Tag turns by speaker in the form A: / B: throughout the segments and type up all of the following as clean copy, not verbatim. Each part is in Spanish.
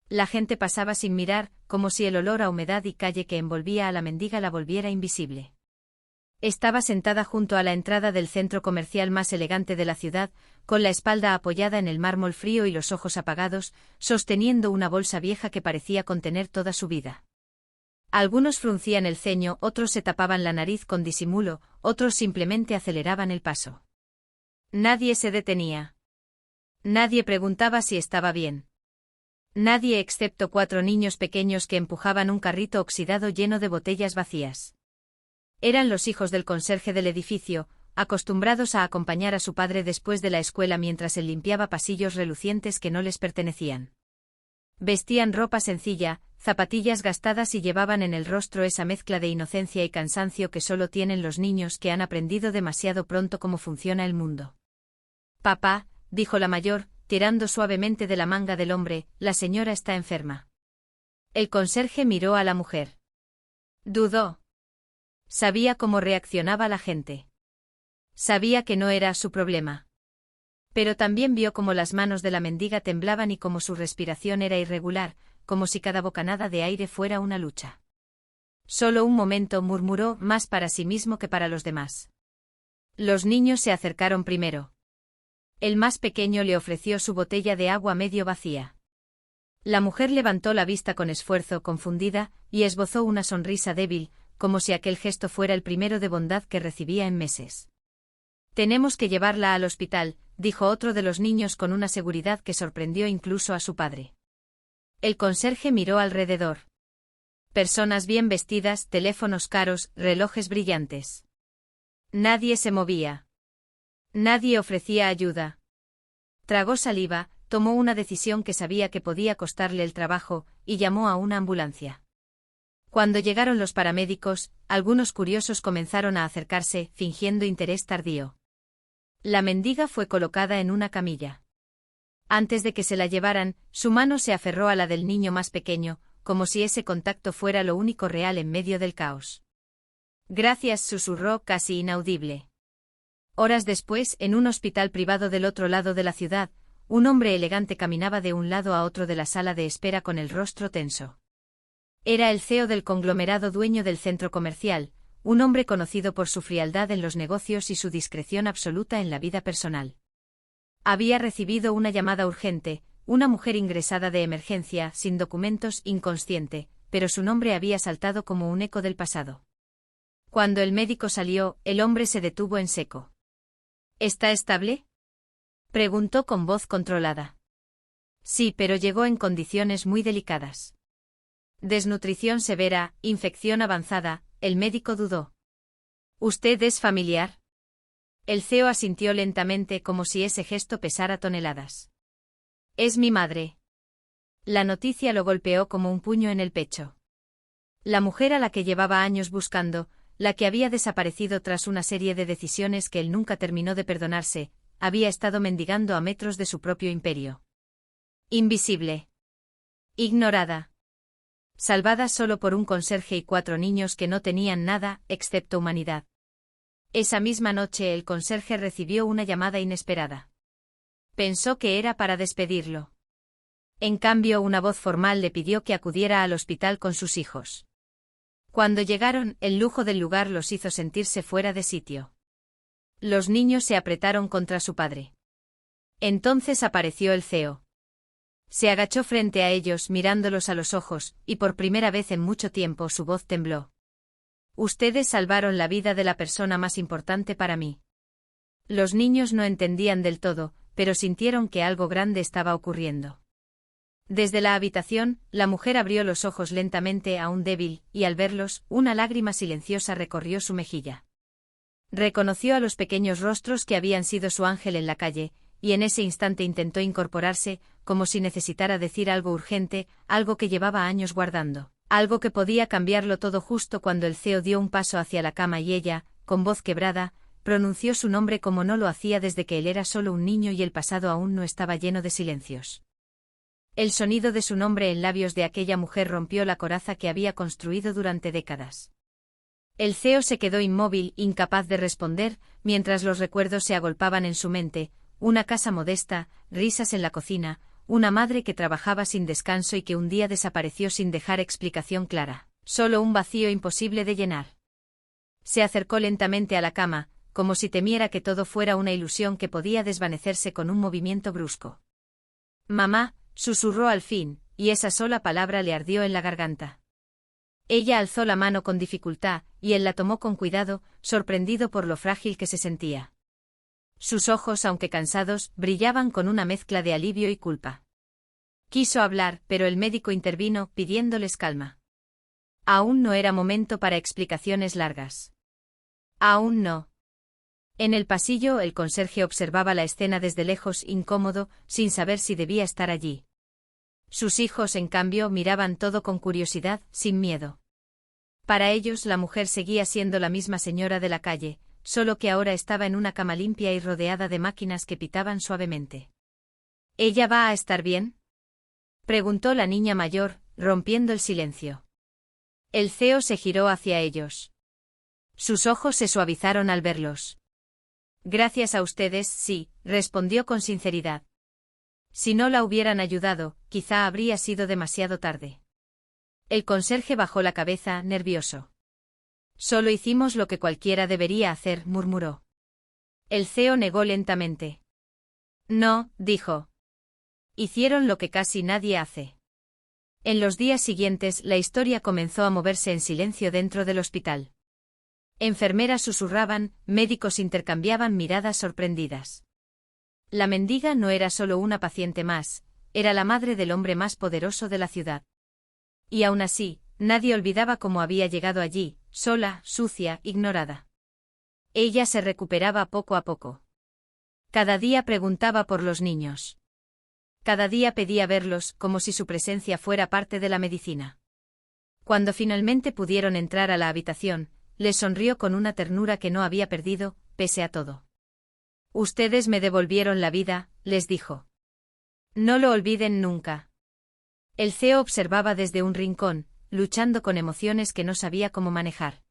A: La gente pasaba sin mirar, como si el olor a humedad y calle que envolvía a la mendiga la volviera invisible. Estaba sentada junto a la entrada del centro comercial más elegante de la ciudad, con la espalda apoyada en el mármol frío y los ojos apagados, sosteniendo una bolsa vieja que parecía contener toda su vida. Algunos fruncían el ceño, otros se tapaban la nariz con disimulo, otros simplemente aceleraban el paso. Nadie se detenía. Nadie preguntaba si estaba bien. Nadie excepto 4 niños pequeños que empujaban un carrito oxidado lleno de botellas vacías. Eran los hijos del conserje del edificio, acostumbrados a acompañar a su padre después de la escuela mientras él limpiaba pasillos relucientes que no les pertenecían. Vestían ropa sencilla, zapatillas gastadas y llevaban en el rostro esa mezcla de inocencia y cansancio que solo tienen los niños que han aprendido demasiado pronto cómo funciona el mundo. «Papá», dijo la mayor, tirando suavemente de la manga del hombre, «la señora está enferma». El conserje miró a la mujer. Dudó. Sabía cómo reaccionaba la gente. Sabía que no era su problema. Pero también vio cómo las manos de la mendiga temblaban y cómo su respiración era irregular, como si cada bocanada de aire fuera una lucha. Solo un momento, murmuró, más para sí mismo que para los demás. Los niños se acercaron primero. El más pequeño le ofreció su botella de agua medio vacía. La mujer levantó la vista con esfuerzo, confundida, y esbozó una sonrisa débil, como si aquel gesto fuera el primero de bondad que recibía en meses. «Tenemos que llevarla al hospital», dijo otro de los niños con una seguridad que sorprendió incluso a su padre. El conserje miró alrededor. Personas bien vestidas, teléfonos caros, relojes brillantes. Nadie se movía. Nadie ofrecía ayuda. Tragó saliva, tomó una decisión que sabía que podía costarle el trabajo, y llamó a una ambulancia. Cuando llegaron los paramédicos, algunos curiosos comenzaron a acercarse, fingiendo interés tardío. La mendiga fue colocada en una camilla. Antes de que se la llevaran, su mano se aferró a la del niño más pequeño, como si ese contacto fuera lo único real en medio del caos. «Gracias», susurró casi inaudible. Horas después, en un hospital privado del otro lado de la ciudad, un hombre elegante caminaba de un lado a otro de la sala de espera con el rostro tenso. Era el CEO del conglomerado dueño del centro comercial, un hombre conocido por su frialdad en los negocios y su discreción absoluta en la vida personal. Había recibido una llamada urgente, una mujer ingresada de emergencia, sin documentos, inconsciente, pero su nombre había saltado como un eco del pasado. Cuando el médico salió, el hombre se detuvo en seco. «¿Está estable?», preguntó con voz controlada. «Sí, pero llegó en condiciones muy delicadas. Desnutrición severa, infección avanzada», el médico dudó. «¿Usted es familiar?». El CEO asintió lentamente como si ese gesto pesara toneladas. «Es mi madre». La noticia lo golpeó como un puño en el pecho. La mujer a la que llevaba años buscando, la que había desaparecido tras una serie de decisiones que él nunca terminó de perdonarse, había estado mendigando a metros de su propio imperio. Invisible. Ignorada. Salvada solo por un conserje y 4 niños que no tenían nada, excepto humanidad. Esa misma noche el conserje recibió una llamada inesperada. Pensó que era para despedirlo. En cambio, una voz formal le pidió que acudiera al hospital con sus hijos. Cuando llegaron, el lujo del lugar los hizo sentirse fuera de sitio. Los niños se apretaron contra su padre. Entonces apareció el CEO. Se agachó frente a ellos mirándolos a los ojos, y por primera vez en mucho tiempo su voz tembló. «Ustedes salvaron la vida de la persona más importante para mí». Los niños no entendían del todo, pero sintieron que algo grande estaba ocurriendo. Desde la habitación, la mujer abrió los ojos lentamente aún débil, y al verlos, una lágrima silenciosa recorrió su mejilla. Reconoció a los pequeños rostros que habían sido su ángel en la calle, y en ese instante intentó incorporarse, como si necesitara decir algo urgente, algo que llevaba años guardando, algo que podía cambiarlo todo justo cuando el CEO dio un paso hacia la cama y ella, con voz quebrada, pronunció su nombre como no lo hacía desde que él era solo un niño y el pasado aún no estaba lleno de silencios. El sonido de su nombre en labios de aquella mujer rompió la coraza que había construido durante décadas. El CEO se quedó inmóvil, incapaz de responder, mientras los recuerdos se agolpaban en su mente, una casa modesta, risas en la cocina, una madre que trabajaba sin descanso y que un día desapareció sin dejar explicación clara, solo un vacío imposible de llenar. Se acercó lentamente a la cama, como si temiera que todo fuera una ilusión que podía desvanecerse con un movimiento brusco. «Mamá», susurró al fin, y esa sola palabra le ardió en la garganta. Ella alzó la mano con dificultad, y él la tomó con cuidado, sorprendido por lo frágil que se sentía. Sus ojos, aunque cansados, brillaban con una mezcla de alivio y culpa. Quiso hablar, pero el médico intervino, pidiéndoles calma. Aún no era momento para explicaciones largas. Aún no. En el pasillo el conserje observaba la escena desde lejos, incómodo, sin saber si debía estar allí. Sus hijos, en cambio, miraban todo con curiosidad, sin miedo. Para ellos la mujer seguía siendo la misma señora de la calle, solo que ahora estaba en una cama limpia y rodeada de máquinas que pitaban suavemente. ¿Ella va a estar bien?, preguntó la niña mayor, rompiendo el silencio. El CEO se giró hacia ellos. Sus ojos se suavizaron al verlos. Gracias a ustedes, sí, respondió con sinceridad. Si no la hubieran ayudado, quizá habría sido demasiado tarde. El conserje bajó la cabeza, nervioso. Solo hicimos lo que cualquiera debería hacer, murmuró. El CEO negó lentamente. No, dijo. Hicieron lo que casi nadie hace. En los días siguientes la historia comenzó a moverse en silencio dentro del hospital. Enfermeras susurraban, médicos intercambiaban miradas sorprendidas. La mendiga no era solo una paciente más, era la madre del hombre más poderoso de la ciudad. Y aún así, nadie olvidaba cómo había llegado allí, sola, sucia, ignorada. Ella se recuperaba poco a poco. Cada día preguntaba por los niños. Cada día pedía verlos, como si su presencia fuera parte de la medicina. Cuando finalmente pudieron entrar a la habitación, les sonrió con una ternura que no había perdido, pese a todo. Ustedes me devolvieron la vida, les dijo. No lo olviden nunca. El CEO observaba desde un rincón, luchando con emociones que no sabía cómo manejar.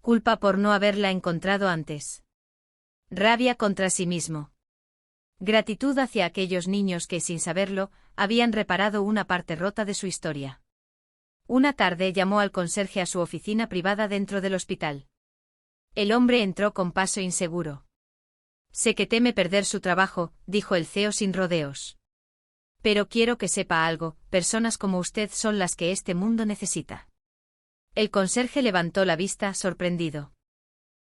A: Culpa por no haberla encontrado antes. Rabia contra sí mismo. Gratitud hacia aquellos niños que, sin saberlo, habían reparado una parte rota de su historia. Una tarde llamó al conserje a su oficina privada dentro del hospital. El hombre entró con paso inseguro. Sé que teme perder su trabajo, dijo el CEO sin rodeos. Pero quiero que sepa algo, personas como usted son las que este mundo necesita. El conserje levantó la vista, sorprendido.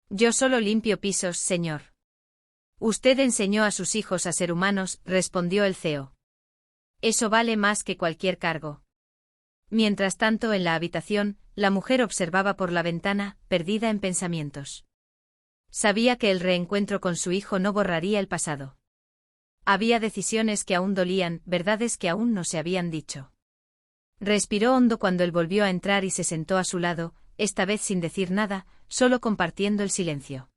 A: Yo solo limpio pisos, señor. Usted enseñó a sus hijos a ser humanos, respondió el CEO. Eso vale más que cualquier cargo. Mientras tanto, en la habitación, la mujer observaba por la ventana, perdida en pensamientos. Sabía que el reencuentro con su hijo no borraría el pasado. Había decisiones que aún dolían, verdades que aún no se habían dicho. Respiró hondo cuando él volvió a entrar y se sentó a su lado, esta vez sin decir nada, solo compartiendo el silencio.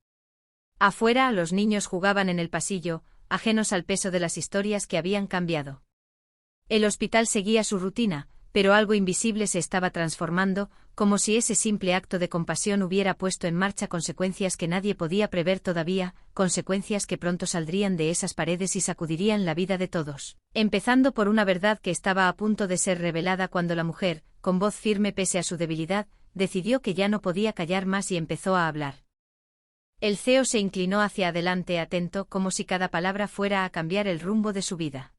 A: Afuera, los niños jugaban en el pasillo, ajenos al peso de las historias que habían cambiado. El hospital seguía su rutina, pero algo invisible se estaba transformando, como si ese simple acto de compasión hubiera puesto en marcha consecuencias que nadie podía prever todavía, consecuencias que pronto saldrían de esas paredes y sacudirían la vida de todos, empezando por una verdad que estaba a punto de ser revelada cuando la mujer, con voz firme pese a su debilidad, decidió que ya no podía callar más y empezó a hablar. El CEO se inclinó hacia adelante atento, como si cada palabra fuera a cambiar el rumbo de su vida.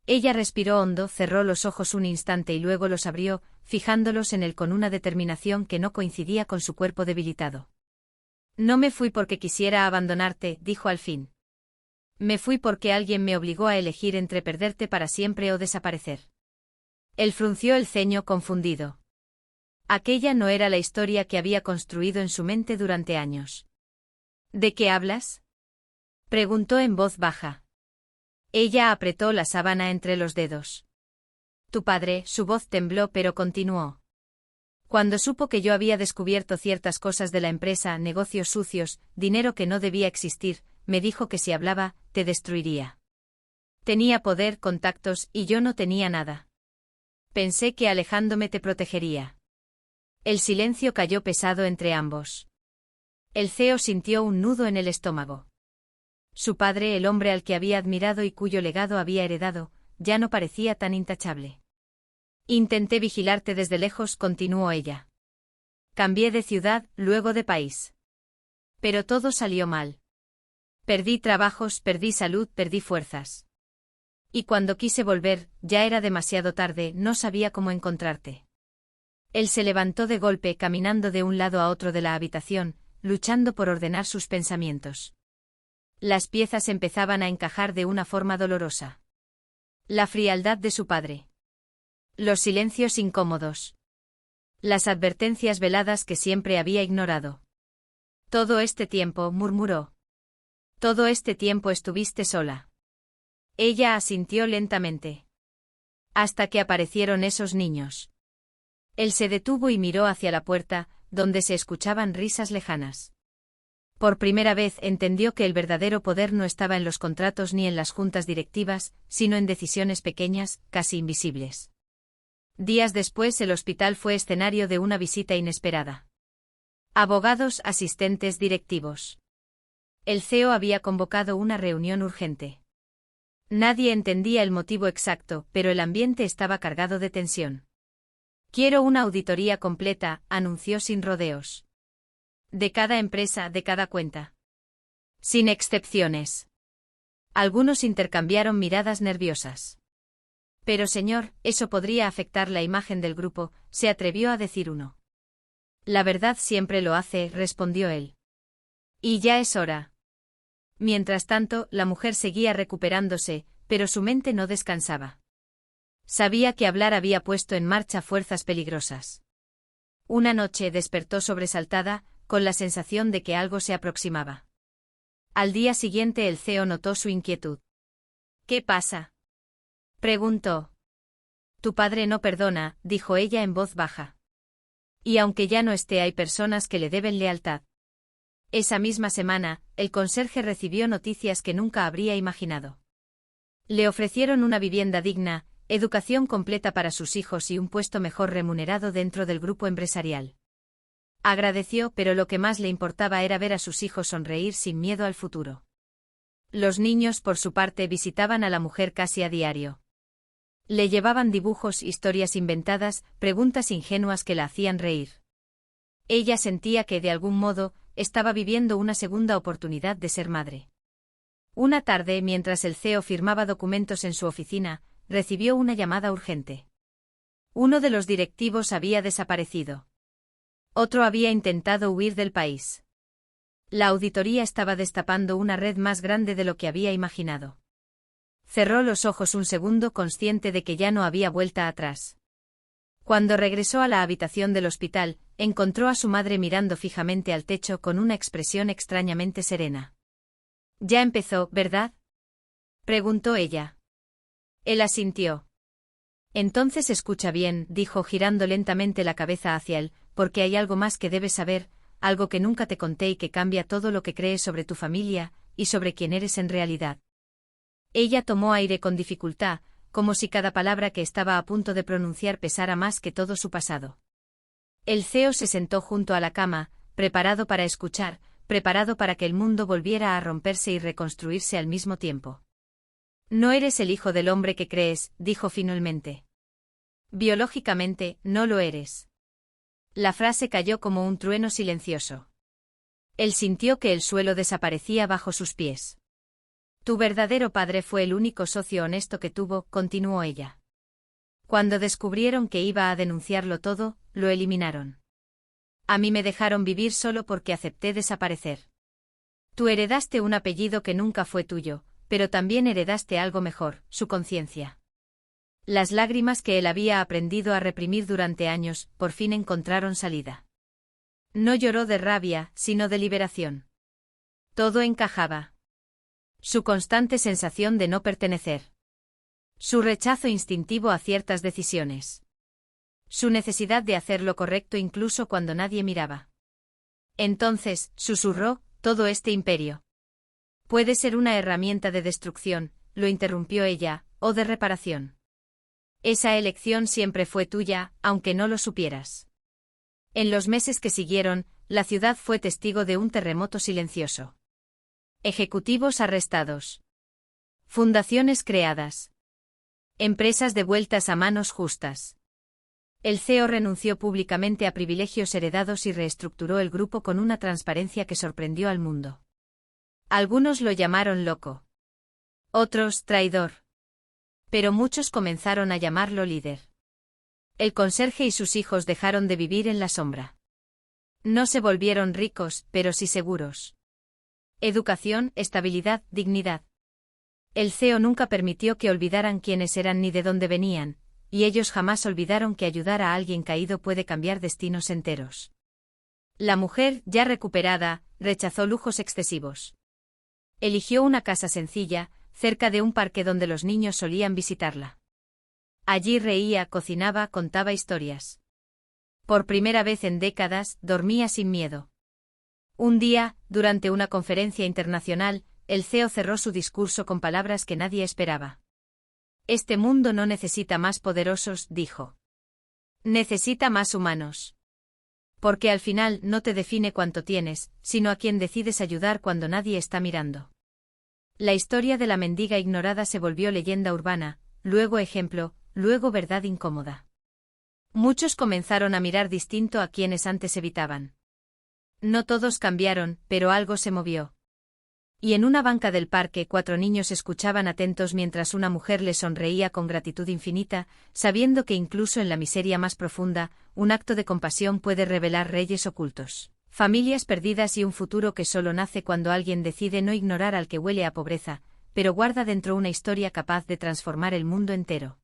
A: Ella respiró hondo, cerró los ojos un instante y luego los abrió, fijándolos en él con una determinación que no coincidía con su cuerpo debilitado. No me fui porque quisiera abandonarte, dijo al fin. Me fui porque alguien me obligó a elegir entre perderte para siempre o desaparecer. Él frunció el ceño confundido. Aquella no era la historia que había construido en su mente durante años. ¿De qué hablas?, preguntó en voz baja. Ella apretó la sábana entre los dedos. Tu padre, su voz tembló pero continuó. Cuando supo que yo había descubierto ciertas cosas de la empresa, negocios sucios, dinero que no debía existir, me dijo que si hablaba, te destruiría. Tenía poder, contactos, y yo no tenía nada. Pensé que alejándome te protegería. El silencio cayó pesado entre ambos. El CEO sintió un nudo en el estómago. Su padre, el hombre al que había admirado y cuyo legado había heredado, ya no parecía tan intachable. Intenté vigilarte desde lejos, continuó ella. Cambié de ciudad, luego de país. Pero todo salió mal. Perdí trabajos, perdí salud, perdí fuerzas. Y cuando quise volver, ya era demasiado tarde, no sabía cómo encontrarte. Él se levantó de golpe, caminando de un lado a otro de la habitación, luchando por ordenar sus pensamientos. Las piezas empezaban a encajar de una forma dolorosa. La frialdad de su padre. Los silencios incómodos. Las advertencias veladas que siempre había ignorado. Todo este tiempo, murmuró. Todo este tiempo estuviste sola. Ella asintió lentamente. Hasta que aparecieron esos niños. Él se detuvo y miró hacia la puerta, donde se escuchaban risas lejanas. Por primera vez entendió que el verdadero poder no estaba en los contratos ni en las juntas directivas, sino en decisiones pequeñas, casi invisibles. Días después el hospital fue escenario de una visita inesperada. Abogados, asistentes directivos. El CEO había convocado una reunión urgente. Nadie entendía el motivo exacto, pero el ambiente estaba cargado de tensión. Quiero una auditoría completa, anunció sin rodeos. De cada empresa, de cada cuenta. Sin excepciones. Algunos intercambiaron miradas nerviosas. Pero señor, eso podría afectar la imagen del grupo, se atrevió a decir uno. La verdad siempre lo hace, respondió él. Y ya es hora. Mientras tanto, la mujer seguía recuperándose, pero su mente no descansaba. Sabía que hablar había puesto en marcha fuerzas peligrosas. Una noche despertó sobresaltada, con la sensación de que algo se aproximaba. Al día siguiente el CEO notó su inquietud. ¿Qué pasa?, preguntó. Tu padre no perdona, dijo ella en voz baja. Y aunque ya no esté, hay personas que le deben lealtad. Esa misma semana, el conserje recibió noticias que nunca habría imaginado. Le ofrecieron una vivienda digna, educación completa para sus hijos y un puesto mejor remunerado dentro del grupo empresarial. Agradeció, pero lo que más le importaba era ver a sus hijos sonreír sin miedo al futuro. Los niños, por su parte, visitaban a la mujer casi a diario. Le llevaban dibujos, historias inventadas, preguntas ingenuas que la hacían reír. Ella sentía que, de algún modo, estaba viviendo una segunda oportunidad de ser madre. Una tarde, mientras el CEO firmaba documentos en su oficina, recibió una llamada urgente. Uno de los directivos había desaparecido. Otro había intentado huir del país. La auditoría estaba destapando una red más grande de lo que había imaginado. Cerró los ojos un segundo, consciente de que ya no había vuelta atrás. Cuando regresó a la habitación del hospital, encontró a su madre mirando fijamente al techo con una expresión extrañamente serena. «Ya empezó, ¿verdad?», preguntó ella. Él asintió. «Entonces escucha bien», dijo girando lentamente la cabeza hacia él, «porque hay algo más que debes saber, algo que nunca te conté y que cambia todo lo que crees sobre tu familia, y sobre quién eres en realidad». Ella tomó aire con dificultad, como si cada palabra que estaba a punto de pronunciar pesara más que todo su pasado. El CEO se sentó junto a la cama, preparado para escuchar, preparado para que el mundo volviera a romperse y reconstruirse al mismo tiempo. «No eres el hijo del hombre que crees», dijo finalmente. «Biológicamente, no lo eres». La frase cayó como un trueno silencioso. Él sintió que el suelo desaparecía bajo sus pies. «Tu verdadero padre fue el único socio honesto que tuvo», continuó ella. «Cuando descubrieron que iba a denunciarlo todo, lo eliminaron. A mí me dejaron vivir solo porque acepté desaparecer. Tú heredaste un apellido que nunca fue tuyo, pero también heredaste algo mejor, su conciencia». Las lágrimas que él había aprendido a reprimir durante años, por fin encontraron salida. No lloró de rabia, sino de liberación. Todo encajaba. Su constante sensación de no pertenecer. Su rechazo instintivo a ciertas decisiones. Su necesidad de hacer lo correcto incluso cuando nadie miraba. Entonces, susurró, todo este imperio puede ser una herramienta de destrucción, lo interrumpió ella, o de reparación. Esa elección siempre fue tuya, aunque no lo supieras. En los meses que siguieron, la ciudad fue testigo de un terremoto silencioso. Ejecutivos arrestados. Fundaciones creadas. Empresas devueltas a manos justas. El CEO renunció públicamente a privilegios heredados y reestructuró el grupo con una transparencia que sorprendió al mundo. Algunos lo llamaron loco. Otros, traidor. Pero muchos comenzaron a llamarlo líder. El conserje y sus hijos dejaron de vivir en la sombra. No se volvieron ricos, pero sí seguros. Educación, estabilidad, dignidad. El CEO nunca permitió que olvidaran quiénes eran ni de dónde venían, y ellos jamás olvidaron que ayudar a alguien caído puede cambiar destinos enteros. La mujer, ya recuperada, rechazó lujos excesivos. Eligió una casa sencilla, cerca de un parque donde los niños solían visitarla. Allí reía, cocinaba, contaba historias. Por primera vez en décadas, dormía sin miedo. Un día, durante una conferencia internacional, el CEO cerró su discurso con palabras que nadie esperaba. Este mundo no necesita más poderosos, dijo. Necesita más humanos. Porque al final no te define cuánto tienes, sino a quién decides ayudar cuando nadie está mirando. La historia de la mendiga ignorada se volvió leyenda urbana, luego ejemplo, luego verdad incómoda. Muchos comenzaron a mirar distinto a quienes antes evitaban. No todos cambiaron, pero algo se movió. Y en una banca del parque 4 niños escuchaban atentos mientras una mujer les sonreía con gratitud infinita, sabiendo que incluso en la miseria más profunda, un acto de compasión puede revelar reyes ocultos, familias perdidas y un futuro que solo nace cuando alguien decide no ignorar al que huele a pobreza, pero guarda dentro una historia capaz de transformar el mundo entero.